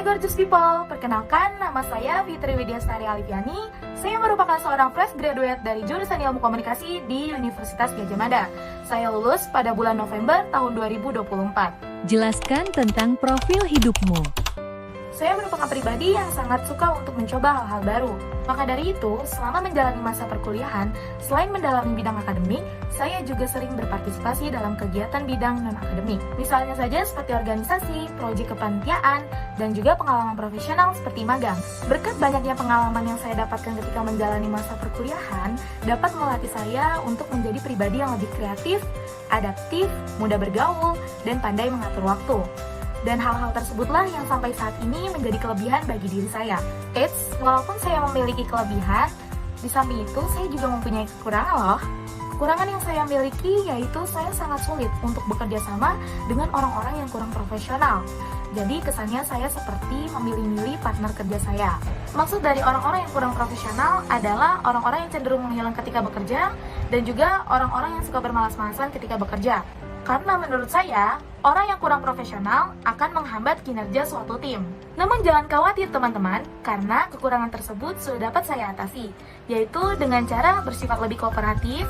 gorgeous people, perkenalkan nama saya Fitri Widyastari Alifiani. Saya merupakan seorang fresh graduate dari jurusan Ilmu Komunikasi di Universitas Gadjah Mada. Saya lulus pada bulan November tahun 2024. Jelaskan tentang profil hidupmu. Saya merupakan pribadi yang sangat suka untuk mencoba hal-hal baru. Maka dari itu, selama menjalani masa perkuliahan, selain mendalami bidang akademik, saya juga sering berpartisipasi dalam kegiatan bidang non-akademik. Misalnya saja seperti organisasi, proyek kepanitiaan, dan juga pengalaman profesional seperti magang. Berkat banyaknya pengalaman yang saya dapatkan ketika menjalani masa perkuliahan, dapat melatih saya untuk menjadi pribadi yang lebih kreatif, adaptif, mudah bergaul, dan pandai mengatur waktu. Dan hal-hal tersebutlah yang sampai saat ini menjadi kelebihan bagi diri saya. Eits, walaupun saya memiliki kelebihan, di samping itu saya juga mempunyai kekurangan loh. Kekurangan yang saya miliki yaitu saya sangat sulit untuk bekerja sama dengan orang-orang yang kurang profesional. Jadi kesannya saya seperti memilih-milih partner kerja saya. Maksud dari orang-orang yang kurang profesional adalah orang-orang yang cenderung menghilang ketika bekerja dan juga orang-orang yang suka bermalas-malasan ketika bekerja. Karena menurut saya, orang yang kurang profesional akan menghambat kinerja suatu tim. Namun jangan khawatir teman-teman, karena kekurangan tersebut sudah dapat saya atasi, yaitu dengan cara bersifat lebih kooperatif,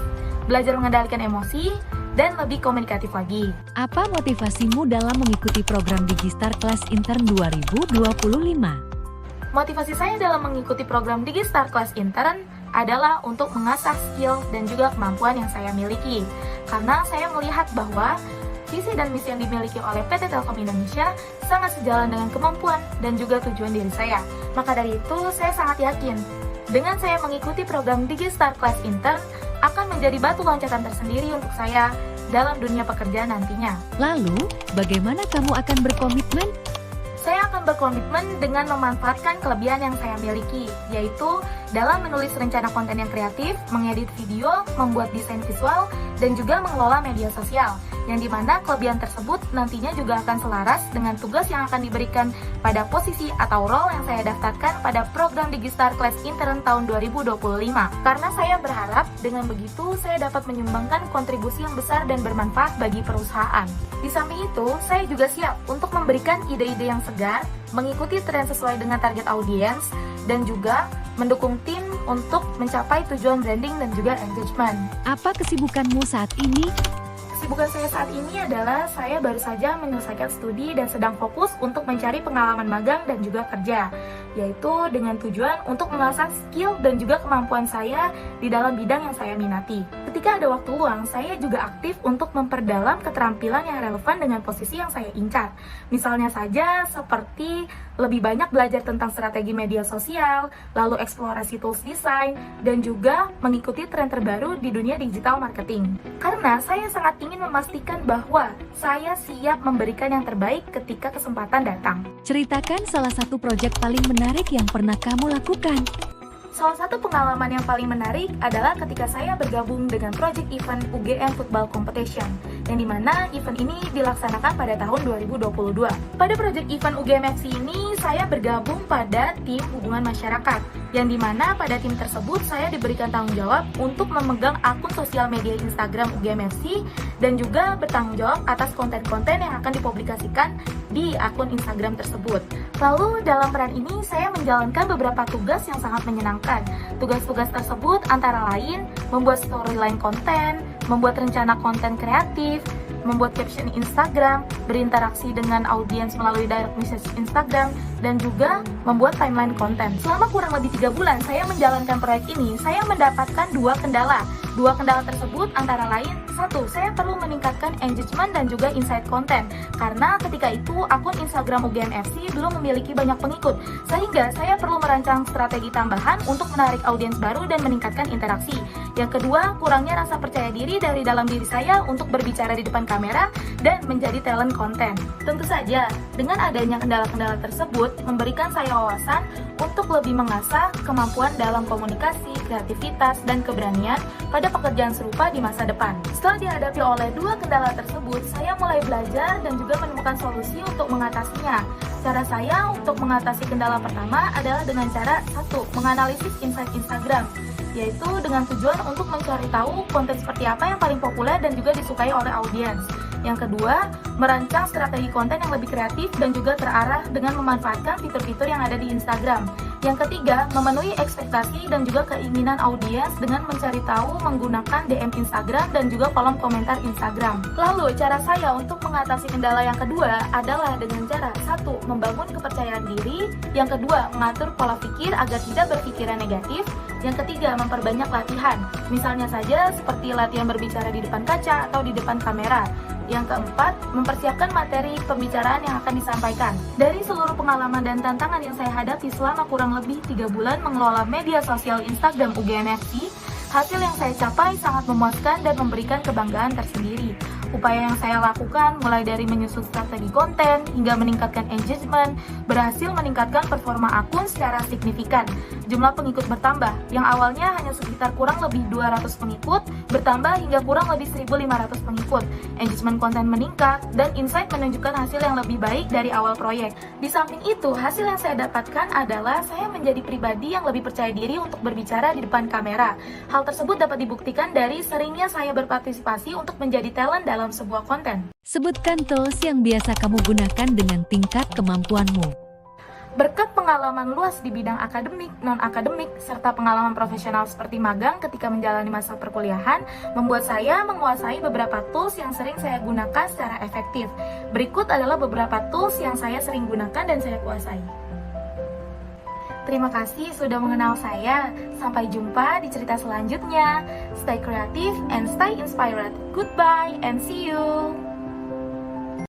belajar mengendalikan emosi, dan lebih komunikatif lagi. Apa motivasimu dalam mengikuti program Digistar Class Intern 2025? Motivasi saya dalam mengikuti program Digistar Class Intern adalah untuk mengasah skill dan juga kemampuan yang saya miliki. Karena saya melihat bahwa visi dan misi yang dimiliki oleh PT Telkom Indonesia sangat sejalan dengan kemampuan dan juga tujuan diri saya. Maka dari itu, saya sangat yakin dengan saya mengikuti program Digistar Class Intern akan menjadi batu loncatan tersendiri untuk saya dalam dunia pekerjaan nantinya. Lalu, bagaimana kamu akan berkomitmen? Saya akan berkomitmen dengan memanfaatkan kelebihan yang saya miliki, yaitu dalam menulis rencana konten yang kreatif, mengedit video, membuat desain visual, dan juga mengelola media sosial, yang dimana kelebihan tersebut nantinya juga akan selaras dengan tugas yang akan diberikan pada posisi atau role yang saya daftarkan pada program Digistar Class Intern tahun 2025. Karena saya berharap dengan begitu saya dapat menyumbangkan kontribusi yang besar dan bermanfaat bagi perusahaan. Di samping itu, saya juga siap untuk memberikan ide-ide yang segar, mengikuti tren sesuai dengan target audiens, dan juga mendukung tim untuk mencapai tujuan branding dan juga engagement. Apa kesibukanmu saat ini? Kesibukan saya saat ini adalah saya baru saja menyelesaikan studi dan sedang fokus untuk mencari pengalaman magang dan juga kerja, yaitu dengan tujuan untuk mengasah skill dan juga kemampuan saya di dalam bidang yang saya minati. Ketika ada waktu luang, saya juga aktif untuk memperdalam keterampilan yang relevan dengan posisi yang saya incar. Misalnya saja seperti lebih banyak belajar tentang strategi media sosial, lalu eksplorasi tools desain, dan juga mengikuti tren terbaru di dunia digital marketing. Karena saya sangat ingin memastikan bahwa saya siap memberikan yang terbaik ketika kesempatan datang. Ceritakan salah satu proyek paling menarik yang pernah kamu lakukan. Salah satu pengalaman yang paling menarik adalah ketika saya bergabung dengan project event UGM Football Competition, yang dimana event ini dilaksanakan pada tahun 2022. Pada project event UGM FC ini, saya bergabung pada tim hubungan masyarakat, yang dimana pada tim tersebut saya diberikan tanggung jawab untuk memegang akun sosial media Instagram UGM FC dan juga bertanggung jawab atas konten-konten yang akan dipublikasikan di akun Instagram tersebut. Lalu dalam peran ini saya menjalankan beberapa tugas yang sangat menyenangkan. Tugas-tugas tersebut antara lain membuat storyline konten, membuat rencana konten kreatif, membuat caption Instagram, berinteraksi dengan audiens melalui direct message Instagram, dan juga membuat timeline konten. Selama kurang lebih 3 bulan saya menjalankan proyek ini, saya mendapatkan 2 kendala. 2 kendala tersebut antara lain, 1, saya perlu meningkatkan engagement dan juga insight konten. Karena ketika itu akun Instagram UGM FC belum memiliki banyak pengikut, sehingga saya perlu merancang strategi tambahan untuk menarik audiens baru dan meningkatkan interaksi. Yang kedua, kurangnya rasa percaya diri dari dalam diri saya untuk berbicara di depan kamera dan menjadi talent konten. Tentu saja, dengan adanya kendala-kendala tersebut, memberikan saya wawasan untuk lebih mengasah kemampuan dalam komunikasi, kreativitas, dan keberanian pada pekerjaan serupa di masa depan. Setelah dihadapi oleh 2 kendala tersebut, saya mulai belajar dan juga menemukan solusi untuk mengatasinya. Cara saya untuk mengatasi kendala pertama adalah dengan cara 1, menganalisis insight Instagram, yaitu dengan tujuan untuk mencari tahu konten seperti apa yang paling populer dan juga disukai oleh audiens. Yang kedua, merancang strategi konten yang lebih kreatif dan juga terarah dengan memanfaatkan fitur-fitur yang ada di Instagram. Yang ketiga, memenuhi ekspektasi dan juga keinginan audiens dengan mencari tahu menggunakan DM Instagram dan juga kolom komentar Instagram. Lalu, cara saya untuk mengatasi kendala yang kedua adalah dengan cara 1. Membangun kepercayaan diri. Yang kedua, mengatur pola pikir agar tidak berpikiran negatif. Yang ketiga, memperbanyak latihan. Misalnya saja seperti latihan berbicara di depan kaca atau di depan kamera. Yang keempat, mempersiapkan materi pembicaraan yang akan disampaikan. Dari seluruh pengalaman dan tantangan yang saya hadapi selama kurang lebih 3 bulan mengelola media sosial Instagram UGM-FC, hasil yang saya capai sangat memuaskan dan memberikan kebanggaan tersendiri. Upaya yang saya lakukan mulai dari menyusun strategi konten hingga meningkatkan engagement berhasil meningkatkan performa akun secara signifikan. Jumlah pengikut bertambah, yang awalnya hanya sekitar kurang lebih 200 pengikut bertambah hingga kurang lebih 1.500 pengikut. Engagement konten meningkat dan insight menunjukkan hasil yang lebih baik dari awal proyek. Di samping itu, hasil yang saya dapatkan adalah saya menjadi pribadi yang lebih percaya diri untuk berbicara di depan kamera. Hal tersebut dapat dibuktikan dari seringnya saya berpartisipasi untuk menjadi talent dalam sebuah konten. Sebutkan tools yang biasa kamu gunakan dengan tingkat kemampuanmu. Berkat pengalaman luas di bidang akademik, non-akademik, serta pengalaman profesional seperti magang ketika menjalani masa perkuliahan, membuat saya menguasai beberapa tools yang sering saya gunakan secara efektif. Berikut adalah beberapa tools yang saya sering gunakan dan saya kuasai. Terima kasih sudah mengenal saya. Sampai jumpa di cerita selanjutnya. Stay creative and stay inspired. Goodbye and see you.